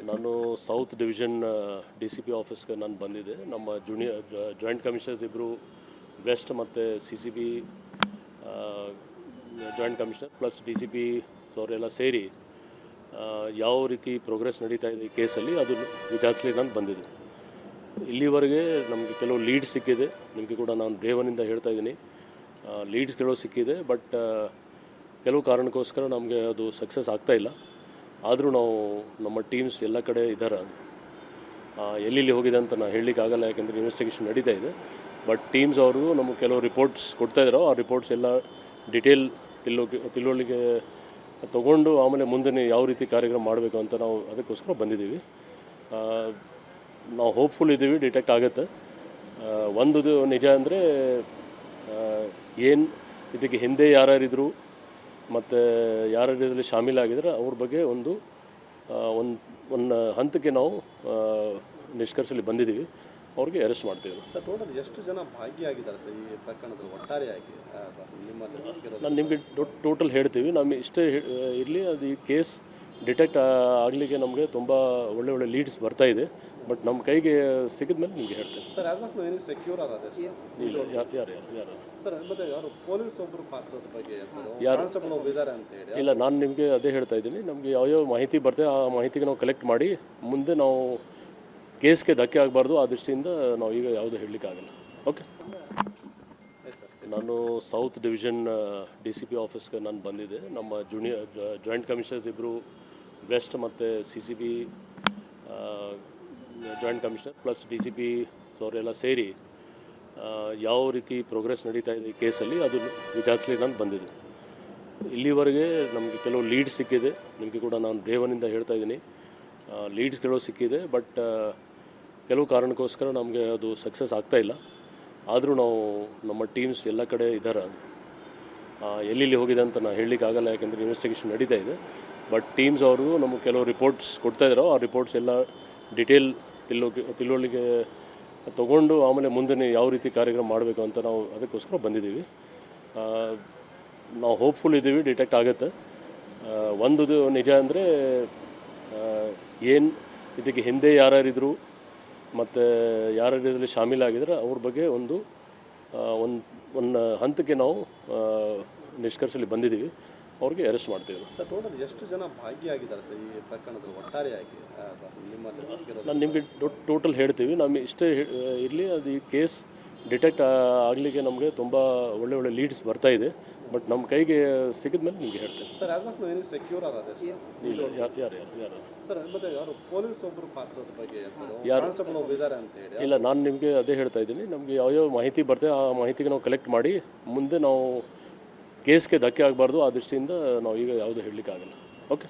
ನಾನು south division DCP ಆಫೀಸ್ಗೆ ನಾನು ಬಂದಿದ್ದೆ. ನಮ್ಮ ಜಾಯಿಂಟ್ ಕಮಿಷನರ್ಸ್ ಇಬ್ಬರು ವೆಸ್ಟ್ ಮತ್ತು CCB joint commissioner plus DCP ಅವರೆಲ್ಲ ಸೇರಿ ಯಾವ ರೀತಿ ಪ್ರೋಗ್ರೆಸ್ ನಡೀತಾ ಇದೆ ಈ ಕೇಸಲ್ಲಿ ಅದು ವಿಚಾರಿಸಲಿಕ್ಕೆ ನಾನು ಬಂದಿದ್ದೆ. ಇಲ್ಲಿವರೆಗೆ ನಮಗೆ ಕೆಲವು ಲೀಡ್ಸ್ ಸಿಕ್ಕಿದೆ. ನಿಮಗೆ ಕೂಡ ನಾನು ಡೇ1ಇಂದ ಹೇಳ್ತಾ ಇದ್ದೀನಿ, ಲೀಡ್ಸ್ ಕೆಲವು ಸಿಕ್ಕಿದೆ. ಬಟ್ ಕೆಲವು ಕಾರಣಕ್ಕೋಸ್ಕರ ನಮಗೆ ಅದು ಸಕ್ಸಸ್ ಆಗ್ತಾಯಿಲ್ಲ. ಆದರೂ ನಾವು ನಮ್ಮ ಟೀಮ್ಸ್ ಎಲ್ಲ ಕಡೆ ಇದ್ದಾರೆ. ಎಲ್ಲಿ ಹೋಗಿದೆ ಅಂತ ನಾನು ಹೇಳಲಿಕ್ಕಾಗಲ್ಲ, ಯಾಕೆಂದರೆ ಇನ್ವೆಸ್ಟಿಗೇಷನ್ ನಡೀತಾ ಇದೆ. ಬಟ್ ಟೀಮ್ಸ್ ಅವರು ನಮಗೆ ಕೆಲವು ರಿಪೋರ್ಟ್ಸ್ ಕೊಡ್ತಾಯಿದ್ರು. ಆ ರಿಪೋರ್ಟ್ಸ್ ಎಲ್ಲ ಡಿಟೇಲ್ ತಿಳುವಳಿಕೆ ತೊಗೊಂಡು ಆಮೇಲೆ ಮುಂದೆ ಯಾವ ರೀತಿ ಕಾರ್ಯಕ್ರಮ ಮಾಡಬೇಕು ಅಂತ ನಾವು ಅದಕ್ಕೋಸ್ಕರ ಬಂದಿದ್ದೀವಿ. ನಾವು ಹೋಪ್ಫುಲ್ ಇದ್ದೀವಿ ಡಿಟೆಕ್ಟ್ ಆಗುತ್ತೆ. ಒಂದು ನಿಜ ಅಂದರೆ ಏನು ಇದಕ್ಕೆ ಹಿಂದೆ ಯಾರ್ಯಾರಿದ್ರು ಮತ್ತು ಯಾರು ಇದರಲ್ಲಿ ಶಾಮೀಲಾಗಿದ್ರೆ ಅವ್ರ ಬಗ್ಗೆ ಒಂದು ಹಂತಕ್ಕೆ ನಾವು ನಿಷ್ಕರ್ಷಲ್ಲಿ ಬಂದಿದ್ದೀವಿ. ಅವ್ರಿಗೆ ಅರೆಸ್ಟ್ ಮಾಡ್ತೀವಿ. ಸರ್, ಟೋಟಲ್ ಎಷ್ಟು ಜನ ಭಾಗಿಯಾಗಿದ್ದಾರೆ ಸರ್ ಈ ಪ್ರಕರಣದಲ್ಲಿ ಒಟ್ಟಾರೆಯಾಗಿ? ನಾನು ನಿಮಗೆ ಟೋಟಲ್ ಹೇಳ್ತೀವಿ. ನಮ್ಮ ಇಷ್ಟೇ ಇರಲಿ, ಅದು ಈ ಕೇಸ್ ಡಿಟೆಕ್ಟ್ ಆಗಲಿಕ್ಕೆ ನಮಗೆ ತುಂಬ ಒಳ್ಳೆ ಲೀಡ್ಸ್ ಬರ್ತಾ ಇದೆ. ಬಟ್ ನಮ್ಮ ಕೈಗೆ ಸಿಕ್ಕಿದ ಮೇಲೆ ನಿಮಗೆ ಹೇಳ್ತೇನೆ. ಸರ್, ಆಸ್ ಆಫ್ ನೌ ಏನು ಸೆಕ್ಯೂರ್ ಆದ ಇಲ್ಲ, ಯಾರು ಸರ್? ಮತ್ತೆ ಯಾರು ಪೊಲೀಸ್ ಒಬ್ಬರು ಪಾತ್ರದ ಬಗ್ಗೆ ಯಾರು ಕಾನ್ಸ್ಟೇಬಲ್ ಒಬ್ಬರು ಇದ್ದಾರೆ ಅಂತ ಹೇಳಿ? ಇಲ್ಲ, ನಾನು ನಿಮಗೆ ಅದೇ ಹೇಳ್ತಾ ಇದ್ದೀನಿ. ನಮಗೆ ಯಾವ ಮಾಹಿತಿ ಬರ್ತದೆ ಆ ಮಾಹಿತಿಗೆ ನಾವು ಕಲೆಕ್ಟ್ ಮಾಡಿ ಮುಂದೆ ನಾವು ಕೇಸ್ಗೆ ಧಕ್ಕೆ ಆಗಬಾರ್ದು. ಆ ದೃಷ್ಟಿಯಿಂದ ನಾವು ಈಗ ಯಾವುದೂ ಹೇಳಲಿಕ್ಕಾಗಲ್ಲ. ಓಕೆ. ನಾನು ಸೌತ್ ಡಿವಿಷನ್ DCP ಆಫೀಸ್ಗೆ ನಾನು ಬಂದಿದ್ದೆ. ನಮ್ಮ ಜಾಯಿಂಟ್ ಕಮಿಷನರ್ಸ್ ಇಬ್ಬರು ವೆಸ್ಟ್ ಮತ್ತು CCB joint commissioner plus DCP ಅವರೆಲ್ಲ ಸೇರಿ ಯಾವ ರೀತಿ ಪ್ರೋಗ್ರೆಸ್ ನಡೀತಾ ಇದೆ ಈ ಕೇಸಲ್ಲಿ ಅದು ವಿಚಾರಿಸಲಿಕ್ಕೆ ನಾನು ಬಂದಿದ್ದೆ. ಇಲ್ಲಿವರೆಗೆ ನಮಗೆ ಕೆಲವು ಲೀಡ್ಸ್ ಸಿಕ್ಕಿದೆ. ನಿಮಗೆ ಕೂಡ ನಾನು ಡೇ1ಇಂದ ಹೇಳ್ತಾ ಇದ್ದೀನಿ, ಲೀಡ್ಸ್ ಕೆಲವು ಸಿಕ್ಕಿದೆ. ಬಟ್ ಕೆಲವು ಕಾರಣಕ್ಕೋಸ್ಕರ ನಮಗೆ ಅದು ಸಕ್ಸಸ್ ಆಗ್ತಾಯಿಲ್ಲ. ಆದರೂ ನಾವು ನಮ್ಮ ಟೀಮ್ಸ್ ಎಲ್ಲ ಕಡೆ ಇದ್ದಾರೆ. ಎಲ್ಲಿ ಹೋಗಿದೆ ಅಂತ ನಾನು ಹೇಳಲಿಕ್ಕಾಗಲ್ಲ, ಯಾಕೆಂದರೆ ಇನ್ವೆಸ್ಟಿಗೇಷನ್ ನಡೀತಾ ಇದೆ. ಬಟ್ ಟೀಮ್ಸ್ ಅವರು ನಮಗೆ ಕೆಲವು ರಿಪೋರ್ಟ್ಸ್ ಕೊಡ್ತಾಯಿದ್ರು. ಆ ರಿಪೋರ್ಟ್ಸ್ ಎಲ್ಲ ಡಿಟೇಲ್ ತಿಳುವಳಿಕೆ ತೊಗೊಂಡು ಆಮೇಲೆ ಮುಂದೆ ಯಾವ ರೀತಿ ಕಾರ್ಯಕ್ರಮ ಮಾಡಬೇಕು ಅಂತ ನಾವು ಅದಕ್ಕೋಸ್ಕರ ಬಂದಿದ್ದೀವಿ. ನಾವು ಹೋಪ್ಫುಲ್ ಇದ್ದೀವಿ ಡಿಟೆಕ್ಟ್ ಆಗುತ್ತೆ. ಒಂದು ನಿಜ ಅಂದರೆ ಏನು ಇದಕ್ಕೆ ಹಿಂದೆ ಯಾರ್ಯಾರಿದ್ರು ಮತ್ತು ಯಾರು ಇದರಲ್ಲಿ ಶಾಮೀಲಾಗಿದ್ರೆ ಅವ್ರ ಬಗ್ಗೆ ಒಂದು ಹಂತಕ್ಕೆ ನಾವು ನಿಷ್ಕರ್ಷಲ್ಲಿ ಬಂದಿದ್ದೀವಿ. ಅವ್ರಿಗೆ ಅರೆಸ್ಟ್ ಮಾಡ್ತೀವಿ. ಸರ್, ಟೋಟಲ್ ಎಷ್ಟು ಜನ ಭಾಗಿಯಾಗಿದ್ದಾರೆ ಸರ್ ಈ ಪ್ರಕರಣದಲ್ಲಿ ಒಟ್ಟಾರೆಯಾಗಿ? ನಾನು ನಿಮಗೆ ಟೋಟಲ್ ಹೇಳ್ತೀವಿ. ನಮ್ಮ ಇಷ್ಟೇ ಇರಲಿ, ಅದು ಈ ಕೇಸ್ ಡಿಟೆಕ್ಟ್ ಆಗಲಿಕ್ಕೆ ನಮಗೆ ತುಂಬ ಒಳ್ಳೆ ಲೀಡ್ಸ್ ಬರ್ತಾ ಇದೆ. ಬಟ್ ನಮ್ಮ ಕೈಗೆ ಸಿಕ್ಕಿದ ಮೇಲೆ ನಿಮಗೆ ಹೇಳ್ತೇನೆ. ಸರ್, ಆಸ್ ಆಫ್ ನೌ ಏನು ಸೆಕ್ಯೂರ್ ಆದ ಇಲ್ಲ, ಯಾರು ಸರ್? ಮತ್ತೆ ಯಾರು ಪೊಲೀಸ್ ಒಬ್ಬರು ಪಾತ್ರದ ಬಗ್ಗೆ ಯಾರು ಕಾನ್ಸ್ಟೇಬಲ್ ಒಬ್ಬರು ಇದ್ದಾರೆ ಅಂತ ಹೇಳಿ? ಇಲ್ಲ, ನಾನು ನಿಮಗೆ ಅದೇ ಹೇಳ್ತಾ ಇದ್ದೀನಿ. ನಮಗೆ ಯಾವ ಮಾಹಿತಿ ಬರ್ತದೆ ಆ ಮಾಹಿತಿಗೆ ನಾವು ಕಲೆಕ್ಟ್ ಮಾಡಿ ಮುಂದೆ ನಾವು ಕೇಸ್ಗೆ ಧಕ್ಕೆ ಆಗಬಾರ್ದು. ಆ ದೃಷ್ಟಿಯಿಂದ ನಾವು ಈಗ ಯಾವುದೂ ಹೇಳಲಿಕ್ಕಾಗಲ್ಲ. ಓಕೆ.